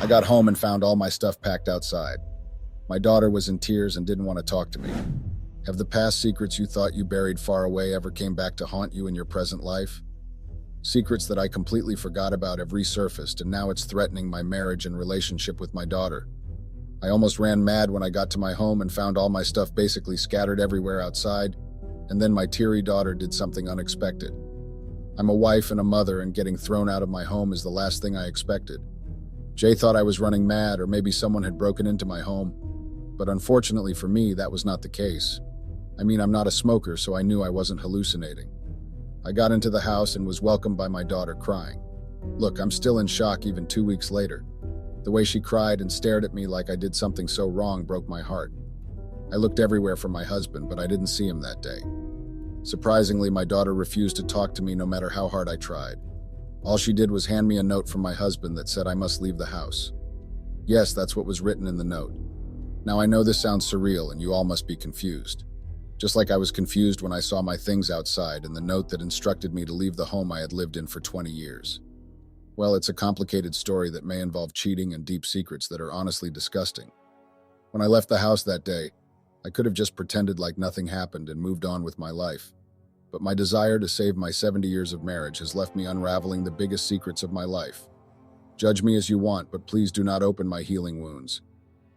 got home and found all my stuff packed outside. My daughter was in tears and didn't want to talk to me. Have the past secrets you thought you buried far away ever came back to haunt you in your present life? Secrets that I completely forgot about have resurfaced, and now it's threatening my marriage and relationship with my daughter. I almost ran mad when I got to my home and found all my stuff basically scattered everywhere outside, and then my teary daughter did something unexpected. I'm a wife and a mother, and getting thrown out of my home is the last thing I expected. Jay thought I was running mad, or maybe someone had broken into my home, but unfortunately for me, that was not the case. I mean, I'm not a smoker, so I knew I wasn't hallucinating. I got into the house and was welcomed by my daughter crying. Look, I'm still in shock even 2 weeks later. The way she cried and stared at me like I did something so wrong broke my heart. I looked everywhere for my husband, but I didn't see him that day. Surprisingly, my daughter refused to talk to me no matter how hard I tried. All she did was hand me a note from my husband that said I must leave the house. Yes, that's what was written in the note. Now I know this sounds surreal and you all must be confused. Just like I was confused when I saw my things outside and the note that instructed me to leave the home I had lived in for 20 years. Well, it's a complicated story that may involve cheating and deep secrets that are honestly disgusting. When I left the house that day, I could have just pretended like nothing happened and moved on with my life. But my desire to save my 70 years of marriage has left me unraveling the biggest secrets of my life. Judge me as you want, but please do not open my healing wounds.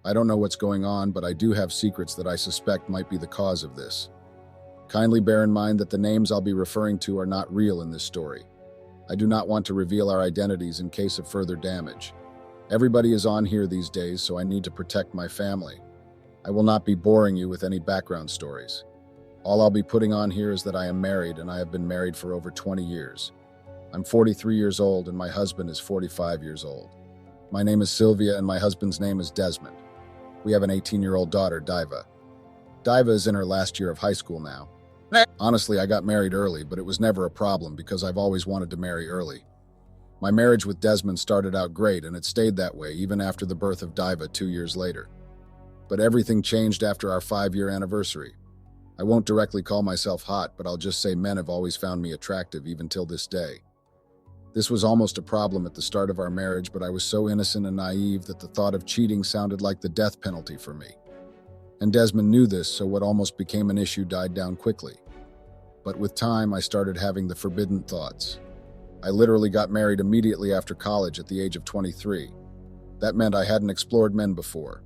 I don't know what's going on, but I do have secrets that I suspect might be the cause of this. Kindly bear in mind that the names I'll be referring to are not real in this story. I do not want to reveal our identities in case of further damage. Everybody is on here these days, so I need to protect my family. I will not be boring you with any background stories. All I'll be putting on here is that I am married, and I have been married for over 20 years. I'm 43 years old, and my husband is 45 years old. My name is Sylvia, and my husband's name is Desmond. We have an 18-year-old daughter, Diva. Diva is in her last year of high school now. Honestly, I got married early, but it was never a problem because I've always wanted to marry early. My marriage with Desmond started out great, and it stayed that way even after the birth of Diva 2 years later. But everything changed after our 5-year anniversary. I won't directly call myself hot, but I'll just say men have always found me attractive even till this day. This was almost a problem at the start of our marriage, but I was so innocent and naive that the thought of cheating sounded like the death penalty for me. And Desmond knew this, so what almost became an issue died down quickly. But with time, I started having the forbidden thoughts. I literally got married immediately after college at the age of 23. That meant I hadn't explored men before.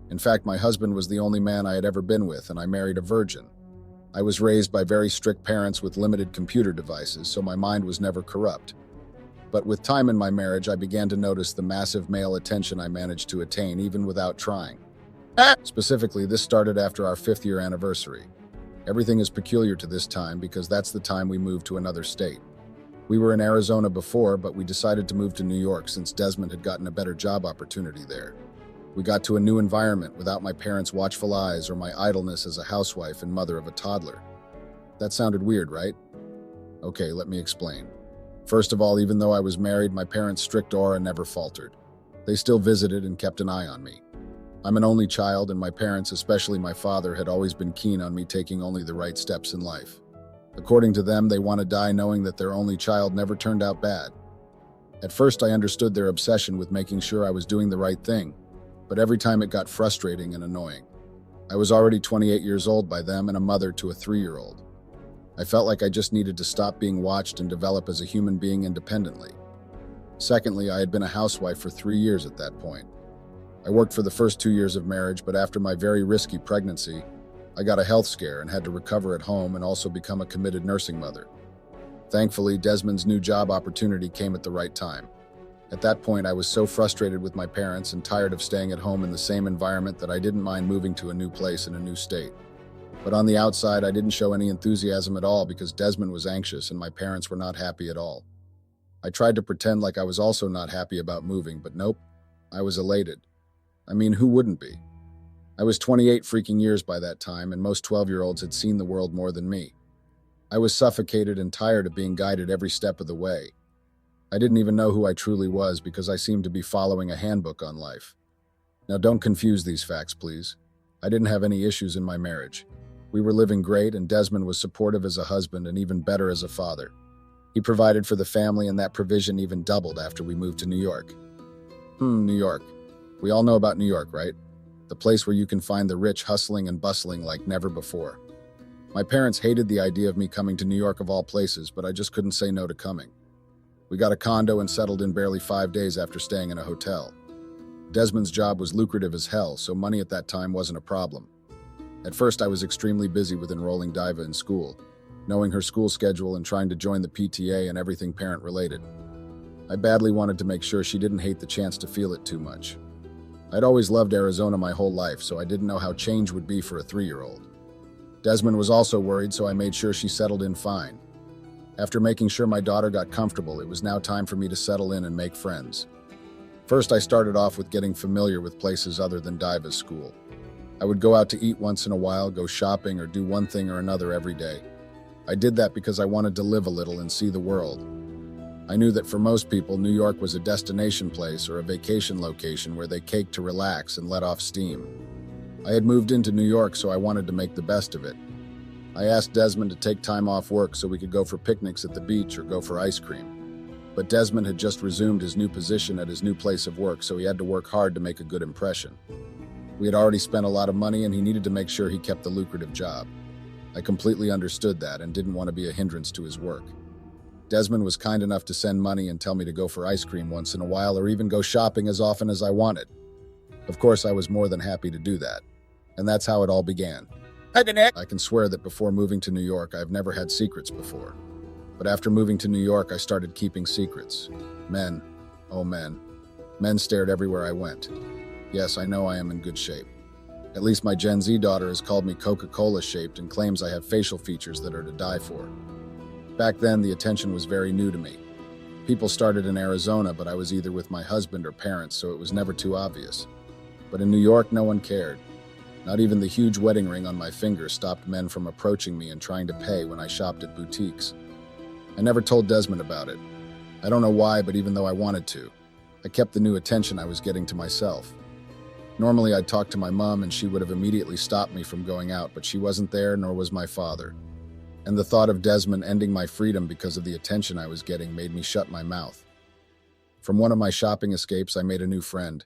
In fact, my husband was the only man I had ever been with, and I married a virgin. I was raised by very strict parents with limited computer devices, so my mind was never corrupt. But with time in my marriage, I began to notice the massive male attention I managed to attain even without trying. Specifically, this started after our 5th-year anniversary. Everything is peculiar to this time because that's the time we moved to another state. We were in Arizona before, but we decided to move to New York since Desmond had gotten a better job opportunity there. We got to a new environment without my parents' watchful eyes or my idleness as a housewife and mother of a toddler. That sounded weird, right? Okay, let me explain. First of all, even though I was married, my parents' strict aura never faltered. They still visited and kept an eye on me. I'm an only child, and my parents, especially my father, had always been keen on me taking only the right steps in life. According to them, they want to die knowing that their only child never turned out bad. At first, I understood their obsession with making sure I was doing the right thing, but every time it got frustrating and annoying. I was already 28 years old by them and a mother to a 3-year-old. I felt like I just needed to stop being watched and develop as a human being independently. Secondly, I had been a housewife for 3 years at that point. I worked for the first 2 years of marriage, but after my very risky pregnancy, I got a health scare and had to recover at home and also become a committed nursing mother. Thankfully, Desmond's new job opportunity came at the right time. At that point, I was so frustrated with my parents and tired of staying at home in the same environment that I didn't mind moving to a new place in a new state. But on the outside, I didn't show any enthusiasm at all because Desmond was anxious and my parents were not happy at all. I tried to pretend like I was also not happy about moving, but nope, I was elated. I mean, who wouldn't be? I was 28 freaking years by that time, and most 12-year-olds had seen the world more than me. I was suffocated and tired of being guided every step of the way. I didn't even know who I truly was because I seemed to be following a handbook on life. Now don't confuse these facts, please. I didn't have any issues in my marriage. We were living great, and Desmond was supportive as a husband and even better as a father. He provided for the family, and that provision even doubled after we moved to New York. New York. We all know about New York, right? The place where you can find the rich hustling and bustling like never before. My parents hated the idea of me coming to New York of all places, but I just couldn't say no to coming. We got a condo and settled in barely 5 days after staying in a hotel. Desmond's job was lucrative as hell, so money at that time wasn't a problem. At first, I was extremely busy with enrolling Diva in school, knowing her school schedule and trying to join the PTA and everything parent-related. I badly wanted to make sure she didn't hate the chance to feel it too much. I'd always loved Arizona my whole life, so I didn't know how change would be for a 3-year-old. Desmond was also worried, so I made sure she settled in fine. After making sure my daughter got comfortable, it was now time for me to settle in and make friends. First, I started off with getting familiar with places other than Diva's school. I would go out to eat once in a while, go shopping, or do one thing or another every day. I did that because I wanted to live a little and see the world. I knew that for most people, New York was a destination place or a vacation location where they caked to relax and let off steam. I had moved into New York, so I wanted to make the best of it. I asked Desmond to take time off work so we could go for picnics at the beach or go for ice cream. But Desmond had just resumed his new position at his new place of work, so he had to work hard to make a good impression. We had already spent a lot of money and he needed to make sure he kept the lucrative job. I completely understood that and didn't want to be a hindrance to his work. Desmond was kind enough to send money and tell me to go for ice cream once in a while or even go shopping as often as I wanted. Of course, I was more than happy to do that. And that's how it all began. I can swear that before moving to New York, I've never had secrets before. But after moving to New York, I started keeping secrets. Men, oh men. Men stared everywhere I went. Yes, I know I am in good shape. At least my Gen Z daughter has called me Coca-Cola shaped and claims I have facial features that are to die for. Back then, the attention was very new to me. People started in Arizona, but I was either with my husband or parents, so it was never too obvious. But in New York, no one cared. Not even the huge wedding ring on my finger stopped men from approaching me and trying to pay when I shopped at boutiques. I never told Desmond about it. I don't know why, but even though I wanted to, I kept the new attention I was getting to myself. Normally, I'd talk to my mom and she would have immediately stopped me from going out, but she wasn't there, nor was my father. And the thought of Desmond ending my freedom because of the attention I was getting made me shut my mouth. From one of my shopping escapes, I made a new friend.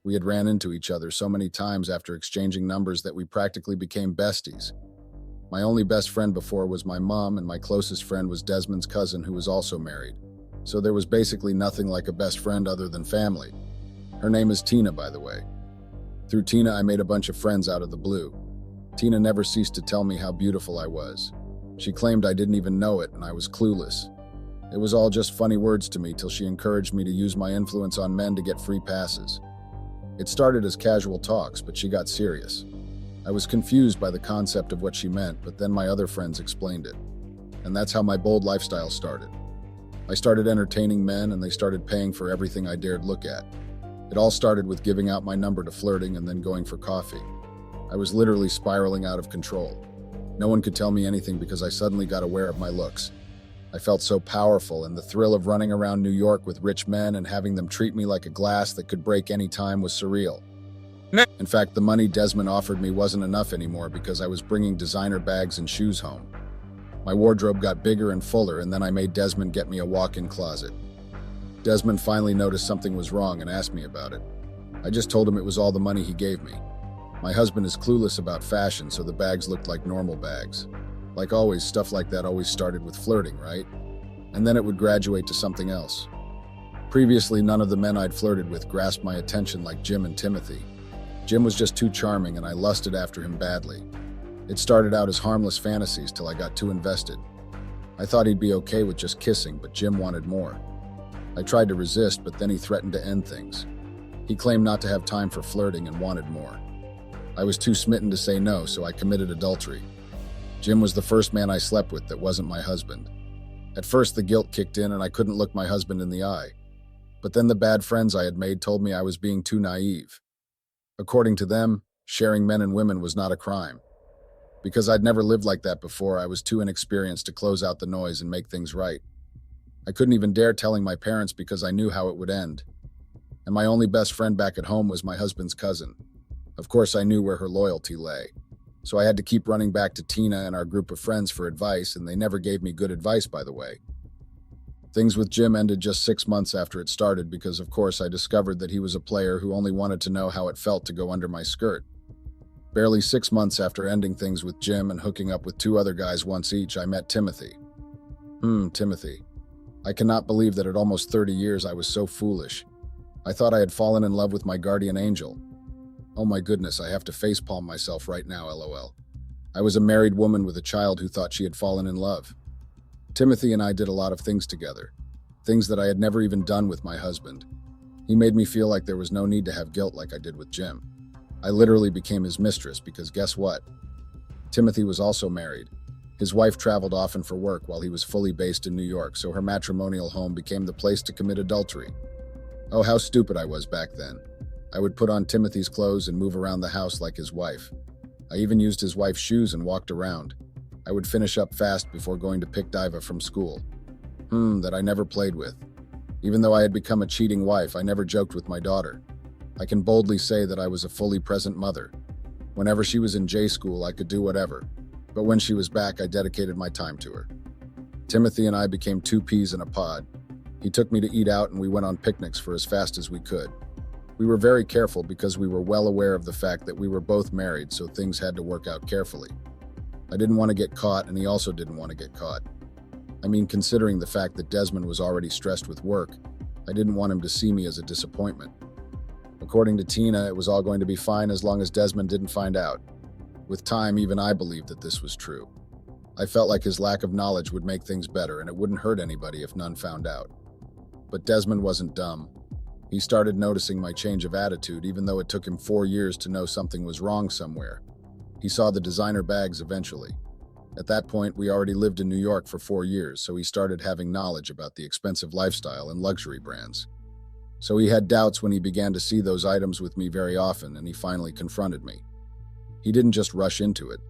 We had ran into each other so many times after exchanging numbers that we practically became besties. My only best friend before was my mom, and my closest friend was Desmond's cousin, who was also married. So there was basically nothing like a best friend other than family. Her name is Tina, by the way. Through Tina, I made a bunch of friends out of the blue. Tina never ceased to tell me how beautiful I was. She claimed I didn't even know it, and I was clueless. It was all just funny words to me till she encouraged me to use my influence on men to get free passes. It started as casual talks, but she got serious. I was confused by the concept of what she meant, but then my other friends explained it. And that's how my bold lifestyle started. I started entertaining men, and they started paying for everything I dared look at. It all started with giving out my number to flirting and then going for coffee. I was literally spiraling out of control. No one could tell me anything because I suddenly got aware of my looks. I felt so powerful, and the thrill of running around New York with rich men and having them treat me like a glass that could break any time was surreal. In fact, the money Desmond offered me wasn't enough anymore because I was bringing designer bags and shoes home. My wardrobe got bigger and fuller, and then I made Desmond get me a walk-in closet. Desmond finally noticed something was wrong and asked me about it. I just told him it was all the money he gave me. My husband is clueless about fashion, so the bags looked like normal bags. Like always, stuff like that always started with flirting, right? And then it would graduate to something else. Previously, none of the men I'd flirted with grasped my attention like Jim and Timothy. Jim was just too charming, and I lusted after him badly. It started out as harmless fantasies till I got too invested. I thought he'd be okay with just kissing, but Jim wanted more. I tried to resist, but then he threatened to end things. He claimed not to have time for flirting and wanted more. I was too smitten to say no, so I committed adultery. Jim was the first man I slept with that wasn't my husband. At first, the guilt kicked in and I couldn't look my husband in the eye. But then the bad friends I had made told me I was being too naive. According to them, sharing men and women was not a crime. Because I'd never lived like that before, I was too inexperienced to close out the noise and make things right. I couldn't even dare telling my parents because I knew how it would end. And my only best friend back at home was my husband's cousin. Of course, I knew where her loyalty lay. So I had to keep running back to Tina and our group of friends for advice, and they never gave me good advice, by the way. Things with Jim ended just 6 months after it started because, of course, I discovered that he was a player who only wanted to know how it felt to go under my skirt. Barely 6 months after ending things with Jim and hooking up with two other guys once each, I met Timothy. Timothy. I cannot believe that at almost 30 years I was so foolish. I thought I had fallen in love with my guardian angel. Oh my goodness, I have to facepalm myself right now, lol. I was a married woman with a child who thought she had fallen in love. Timothy and I did a lot of things together, things that I had never even done with my husband. He made me feel like there was no need to have guilt like I did with Jim. I literally became his mistress because guess what? Timothy was also married. His wife traveled often for work while he was fully based in New York, so her matrimonial home became the place to commit adultery. Oh, how stupid I was back then. I would put on Timothy's clothes and move around the house like his wife. I even used his wife's shoes and walked around. I would finish up fast before going to pick Diva from school. That I never played with. Even though I had become a cheating wife, I never joked with my daughter. I can boldly say that I was a fully present mother. Whenever she was in J school, I could do whatever. But when she was back, I dedicated my time to her. Timothy and I became two peas in a pod. He took me to eat out and we went on picnics for as fast as we could. We were very careful because we were well aware of the fact that we were both married, so things had to work out carefully. I didn't want to get caught, and he also didn't want to get caught. I mean, considering the fact that Desmond was already stressed with work, I didn't want him to see me as a disappointment. According to Tina, it was all going to be fine as long as Desmond didn't find out. With time, even I believed that this was true. I felt like his lack of knowledge would make things better, and it wouldn't hurt anybody if none found out. But Desmond wasn't dumb. He started noticing my change of attitude, even though it took him 4 years to know something was wrong somewhere. He saw the designer bags eventually. At that point, we already lived in New York for 4 years, so he started having knowledge about the expensive lifestyle and luxury brands. So he had doubts when he began to see those items with me very often, and he finally confronted me. He didn't just rush into it.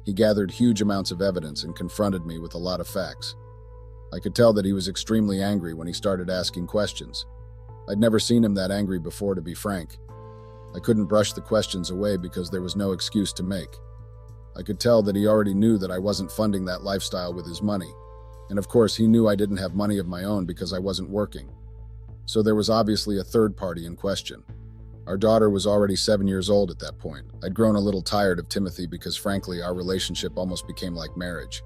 He gathered huge amounts of evidence and confronted me with a lot of facts. I could tell that he was extremely angry when he started asking questions. I'd never seen him that angry before, to be frank. I couldn't brush the questions away because there was no excuse to make. I could tell that he already knew that I wasn't funding that lifestyle with his money. And of course, he knew I didn't have money of my own because I wasn't working. So there was obviously a third party in question. Our daughter was already 7 years old at that point. I'd grown a little tired of Timothy because frankly, our relationship almost became like marriage.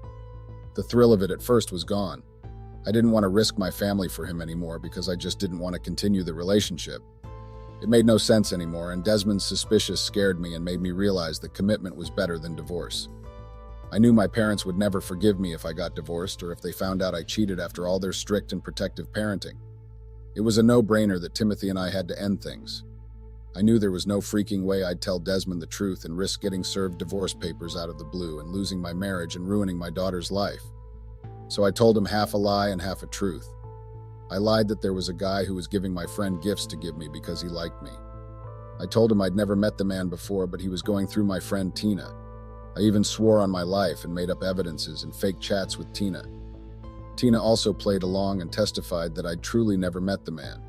The thrill of it at first was gone. I didn't want to risk my family for him anymore because I just didn't want to continue the relationship. It made no sense anymore, and Desmond's suspicious scared me and made me realize that commitment was better than divorce. I knew my parents would never forgive me if I got divorced or if they found out I cheated after all their strict and protective parenting. It was a no-brainer that Timothy and I had to end things. I knew there was no freaking way I'd tell Desmond the truth and risk getting served divorce papers out of the blue and losing my marriage and ruining my daughter's life. So I told him half a lie and half a truth. I lied that there was a guy who was giving my friend gifts to give me because he liked me. I told him I'd never met the man before, but he was going through my friend Tina. I even swore on my life and made up evidences and fake chats with Tina. Tina also played along and testified that I'd truly never met the man.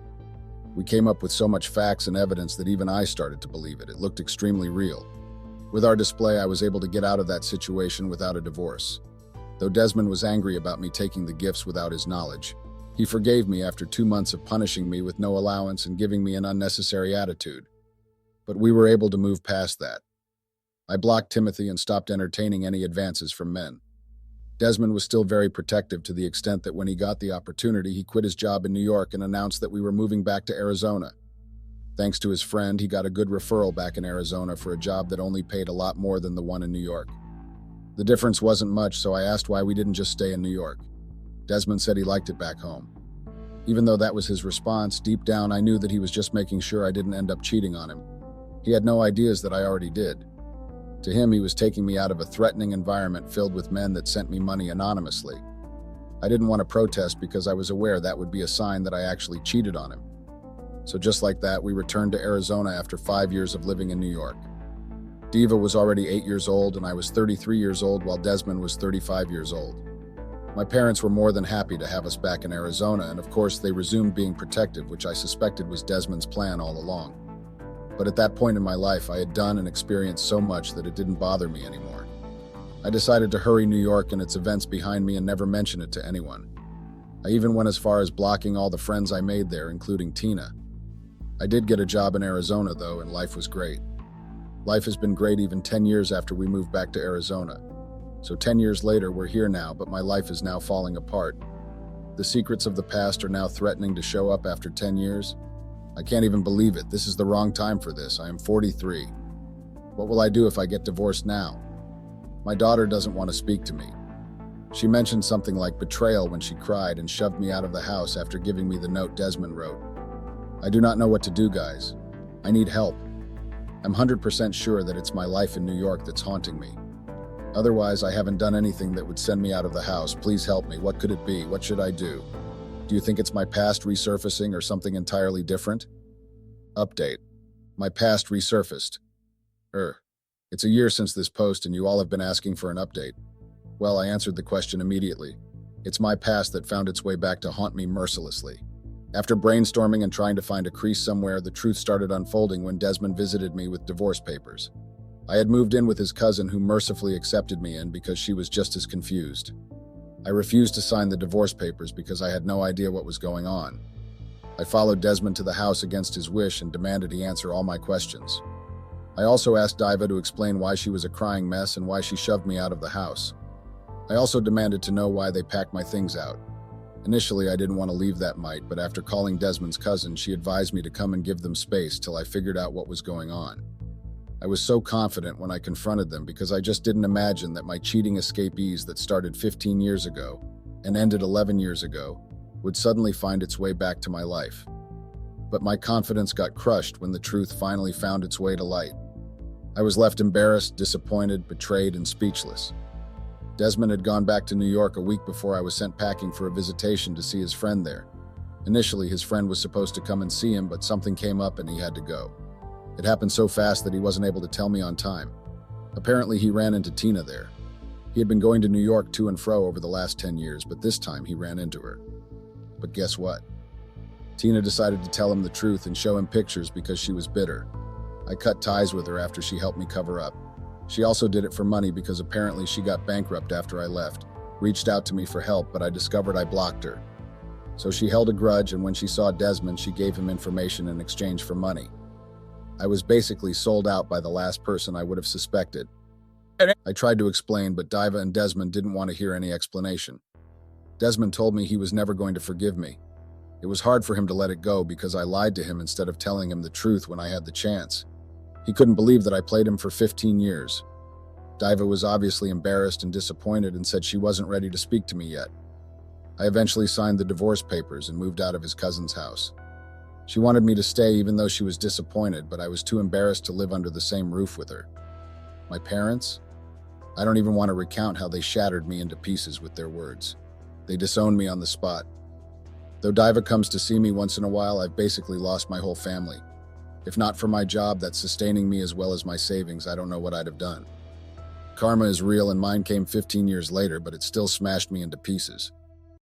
We came up with so much facts and evidence that even I started to believe it. It looked extremely real. With our display, I was able to get out of that situation without a divorce. Though Desmond was angry about me taking the gifts without his knowledge, he forgave me after 2 months of punishing me with no allowance and giving me an unnecessary attitude. But we were able to move past that. I blocked Timothy and stopped entertaining any advances from men. Desmond was still very protective to the extent that when he got the opportunity, he quit his job in New York and announced that we were moving back to Arizona. Thanks to his friend, he got a good referral back in Arizona for a job that only paid a lot more than the one in New York. The difference wasn't much, so I asked why we didn't just stay in New York. Desmond said he liked it back home. Even though that was his response, deep down I knew that he was just making sure I didn't end up cheating on him. He had no ideas that I already did. To him, he was taking me out of a threatening environment filled with men that sent me money anonymously. I didn't want to protest because I was aware that would be a sign that I actually cheated on him. So just like that, we returned to Arizona after 5 years of living in New York. Diva was already 8 years old and I was 33 years old while Desmond was 35 years old. My parents were more than happy to have us back in Arizona, and of course they resumed being protective, which I suspected was Desmond's plan all along. But at that point in my life, I had done and experienced so much that it didn't bother me anymore. I decided to hurry New York and its events behind me and never mention it to anyone. I even went as far as blocking all the friends I made there, including Tina. I did get a job in Arizona, though, and life was great. Life has been great even 10 years after we moved back to Arizona. So 10 years later, we're here now, but my life is now falling apart. The secrets of the past are now threatening to show up after 10 years. I can't even believe it. This is the wrong time for this. I am 43. What will I do if I get divorced now? My daughter doesn't want to speak to me. She mentioned something like betrayal when she cried and shoved me out of the house after giving me the note Desmond wrote. I do not know what to do, guys. I need help. I'm 100% sure that it's my life in New York that's haunting me. Otherwise, I haven't done anything that would send me out of the house. Please help me. What could it be? What should I do? Do you think it's my past resurfacing or something entirely different? Update. My past resurfaced. It's a year since this post and you all have been asking for an update. Well, I answered the question immediately. It's my past that found its way back to haunt me mercilessly. After brainstorming and trying to find a crease somewhere, the truth started unfolding when Desmond visited me with divorce papers. I had moved in with his cousin, who mercifully accepted me in because she was just as confused. I refused to sign the divorce papers because I had no idea what was going on. I followed Desmond to the house against his wish and demanded he answer all my questions. I also asked Diva to explain why she was a crying mess and why she shoved me out of the house. I also demanded to know why they packed my things out. Initially, I didn't want to leave that night, but after calling Desmond's cousin, she advised me to come and give them space till I figured out what was going on. I was so confident when I confronted them because I just didn't imagine that my cheating escapees that started 15 years ago and ended 11 years ago would suddenly find its way back to my life. But my confidence got crushed when the truth finally found its way to light. I was left embarrassed, disappointed, betrayed, and speechless. Desmond had gone back to New York a week before I was sent packing for a visitation to see his friend there. Initially, his friend was supposed to come and see him, but something came up and he had to go. It happened so fast that he wasn't able to tell me on time. Apparently, he ran into Tina there. He had been going to New York to and fro over the last 10 years, but this time he ran into her. But guess what? Tina decided to tell him the truth and show him pictures because she was bitter. I cut ties with her after she helped me cover up. She also did it for money because apparently she got bankrupt after I left, reached out to me for help, but I discovered I blocked her. So she held a grudge, and when she saw Desmond, she gave him information in exchange for money. I was basically sold out by the last person I would have suspected. I tried to explain, but Diva and Desmond didn't want to hear any explanation. Desmond told me he was never going to forgive me. It was hard for him to let it go because I lied to him instead of telling him the truth when I had the chance. He couldn't believe that I played him for 15 years. Diva was obviously embarrassed and disappointed and said she wasn't ready to speak to me yet. I eventually signed the divorce papers and moved out of his cousin's house. She wanted me to stay even though she was disappointed, but I was too embarrassed to live under the same roof with her. My parents? I don't even want to recount how they shattered me into pieces with their words. They disowned me on the spot. Though Diva comes to see me once in a while, I've basically lost my whole family. If not for my job that's sustaining me as well as my savings, I don't know what I'd have done. Karma is real and mine came 15 years later, but it still smashed me into pieces.